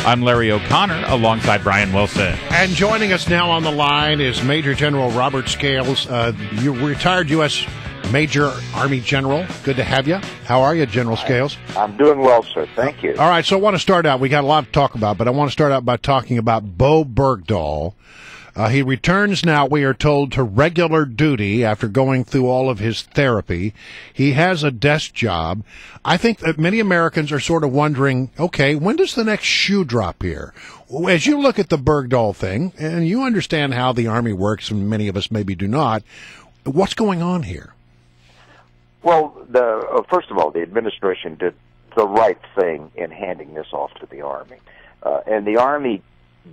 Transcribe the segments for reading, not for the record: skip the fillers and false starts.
I'm Larry O'Connor, alongside Brian Wilson. And joining us now on the line is Major General Robert Scales, retired U.S. Major Army General. Good to have you. How are you, General Scales? I'm doing well, sir. Thank you. All right, so I want to start out. We got a lot to talk about, but I want to start out by talking about Bo Bergdahl. He returns now, we are told, to regular duty after going through all of his therapy. He has a desk job. I think that many Americans are sort of wondering, okay, when does the next shoe drop here? As you look at the Bergdahl thing, and you understand how the Army works, and many of us maybe do not, what's going on here? Well, first of all, the administration did the right thing in handing this off to the Army. And the Army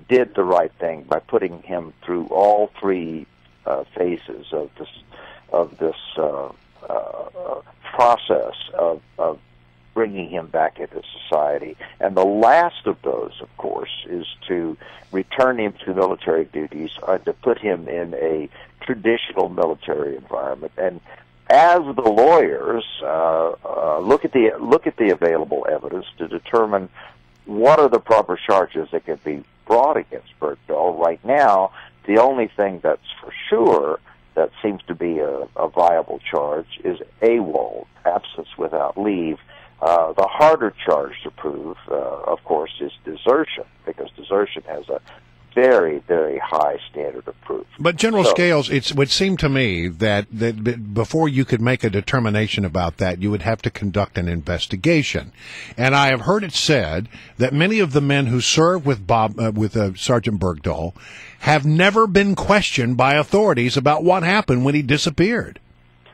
did the right thing by putting him through all three phases of this process of bringing him back into society. And the last of those, of course, is to return him to military duties, to put him in a traditional military environment. And as the lawyers look at the available evidence to determine what are the proper charges that can be brought against Bergdahl, right now, the only thing that's for sure that seems to be a viable charge is AWOL, absence without leave. The harder charge to prove, of course, is desertion, because desertion has a very, very high standard of proof. But General Scales, it would seem to me that before you could make a determination about that, you would have to conduct an investigation. And I have heard it said that many of the men who served with Sergeant Bergdahl have never been questioned by authorities about what happened when he disappeared.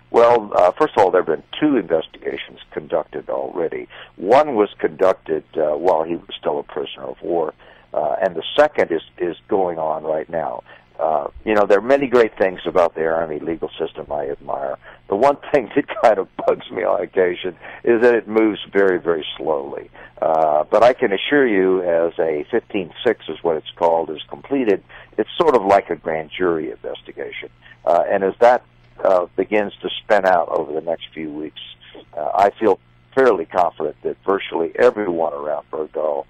Well, first of all, there have been two investigations conducted already. One was conducted while he was still a prisoner of war. And the second is going on right now. There are many great things about the Army legal system I admire. The one thing that kind of bugs me on occasion is that it moves very, very slowly. But I can assure you, as a 15-6 is what it's called, is completed, it's sort of like a grand jury investigation. And as that begins to spin out over the next few weeks, I feel fairly confident that virtually everyone around Bergdahl,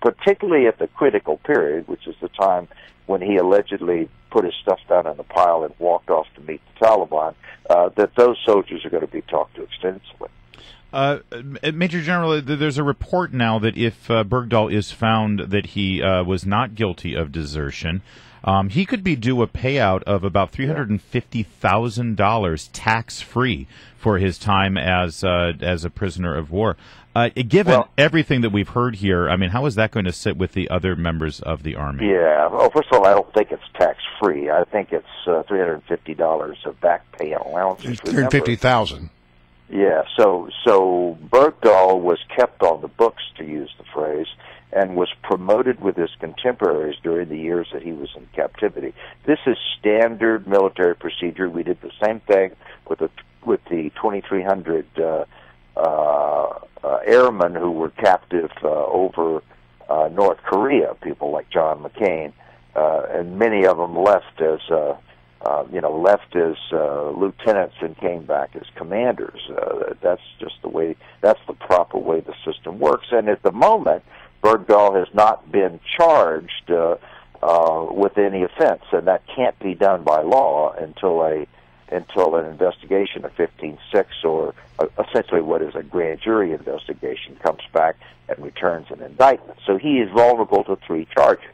particularly at the critical period, which is the time when he allegedly put his stuff down in the pile and walked off to meet the Taliban, that those soldiers are going to be talked to extensively. Major General, there's a report now that if Bergdahl is found that he was not guilty of desertion, he could be due a payout of about $350,000 tax-free for his time as a prisoner of war. Given everything that we've heard here, I mean, how is that going to sit with the other members of the Army? Yeah. Well, first of all, I don't think it's tax-free. I think it's $350 of back pay and allowances. $350,000. Yeah. So Bergdahl was kept on the books, to use the phrase, and was promoted with his contemporaries during the years that he was in captivity. This is standard military procedure. We did the same thing with the 2,300 airmen who were captive over North Korea, people like John McCain, and many of them left as lieutenants and came back as commanders. That's just that's the proper way the system works. And at the moment, Bergdahl has not been charged with any offense, and that can't be done by law until an investigation of 15-6, or essentially what is a grand jury investigation, comes back and returns an indictment. So he is vulnerable to three charges.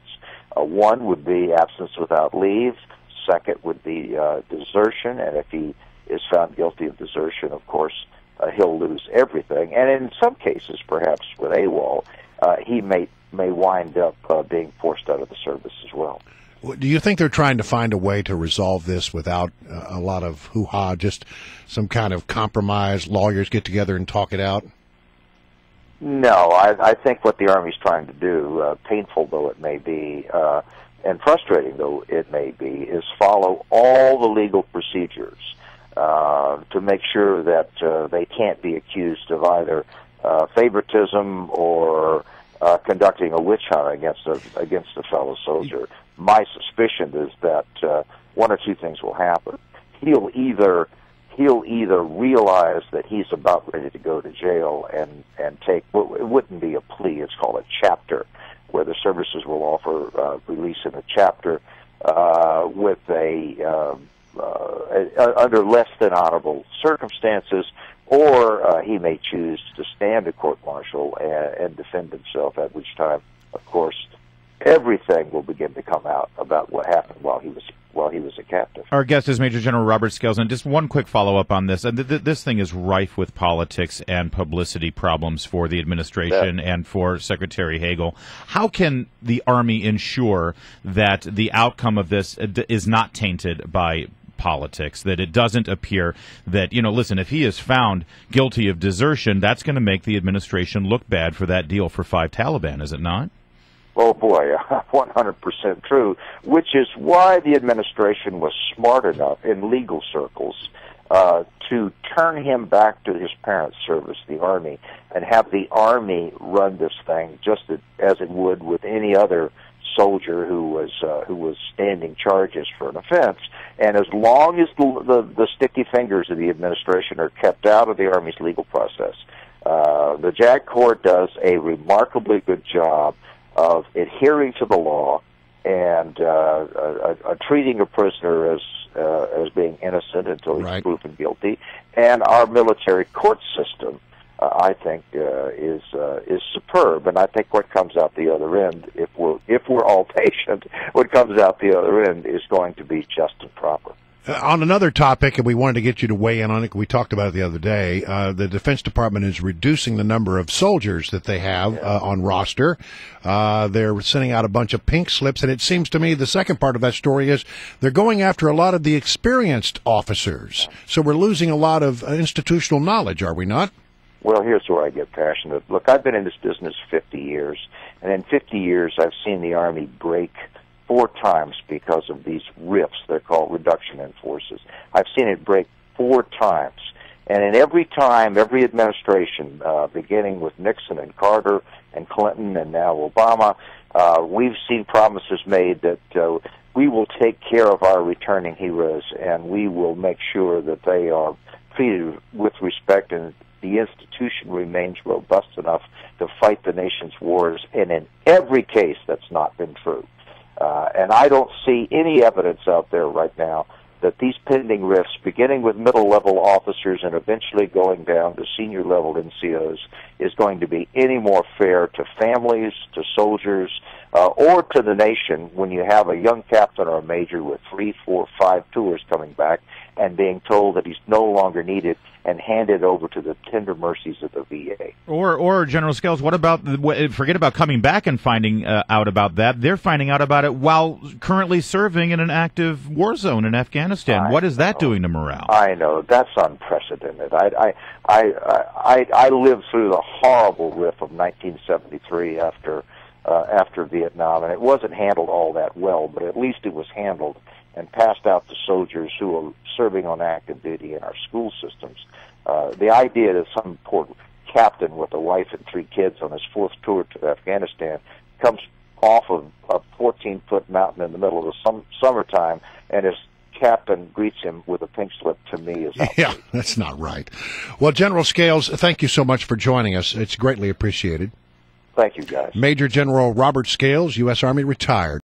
One would be absence without leave. Second would be desertion, and if he is found guilty of desertion, of course, he'll lose everything. And in some cases, perhaps with AWOL, he may wind up being forced out of the service as well. Do you think they're trying to find a way to resolve this without a lot of hoo-ha, just some kind of compromise, lawyers get together and talk it out? No, I think what the Army's trying to do, painful though it may be, and frustrating though it may be, is follow all the legal procedures to make sure that they can't be accused of either favoritism or conducting a witch hunt against a fellow soldier. My suspicion is that one or two things will happen. He'll either he'll either realize that he's about ready to go to jail and take, well, it wouldn't be a plea, it's called a chapter, where the services will offer release in a chapter with under less than honorable circumstances, or he may choose to stand a court-martial and defend himself, at which time, of course, everything will begin to come out about what happened while he was a captive. Our guest is Major General Robert Scales, and just one quick follow-up on this. This thing is rife with politics and publicity problems for the administration and for Secretary Hagel. How can the Army ensure that the outcome of this is not tainted by politics, that it doesn't appear that, listen, if he is found guilty of desertion, that's going to make the administration look bad for that deal for 5 Taliban, is it not? Oh, boy, 100% true, which is why the administration was smart enough in legal circles to turn him back to his parent service, the Army, and have the Army run this thing just as it would with any other soldier who was standing charges for an offense. And as long as the sticky fingers of the administration are kept out of the Army's legal process, the JAG Court does a remarkably good job of adhering to the law and treating a prisoner as being innocent until he's proven guilty. And our military court system, I think, is superb. And I think what comes out the other end, if we're all patient, what comes out the other end is going to be just and proper. On another topic, and we wanted to get you to weigh in on it, we talked about it the other day, the Defense Department is reducing the number of soldiers that they have on roster. They're sending out a bunch of pink slips, and it seems to me the second part of that story is they're going after a lot of the experienced officers. So we're losing a lot of institutional knowledge, are we not? Well, here's where I get passionate. Look, I've been in this business 50 years, and in 50 years I've seen the Army break 4 times because of these RIFs. They're called reduction in forces. I've seen it break 4 times. And in every time, every administration, beginning with Nixon and Carter and Clinton and now Obama, we've seen promises made that we will take care of our returning heroes and we will make sure that they are treated with respect and the institution remains robust enough to fight the nation's wars. And in every case, that's not been true. And I don't see any evidence out there right now that these pending rifts, beginning with middle-level officers and eventually going down to senior-level NCOs, is going to be any more fair to families, to soldiers, or to the nation when you have a young captain or a major with 3, 4, 5 tours coming back and being told that he's no longer needed and handed over to the tender mercies of the VA. Or General Scales, what about, forget about coming back and finding out about that. They're finding out about it while currently serving in an active war zone in Afghanistan. What is that doing to morale? I know. That's unprecedented. I lived through the horrible riff of 1973 after Vietnam, and it wasn't handled all that well, but at least it was handled and passed out to soldiers who are serving on active duty in our school systems. The idea that some poor captain with a wife and 3 kids on his 4th tour to Afghanistan comes off of a 14-foot mountain in the middle of the summertime and his captain greets him with a pink slip, to me is outrageous. Yeah, that's not right. Well, General Scales, thank you so much for joining us. It's greatly appreciated. Thank you, guys. Major General Robert Scales, U.S. Army, retired.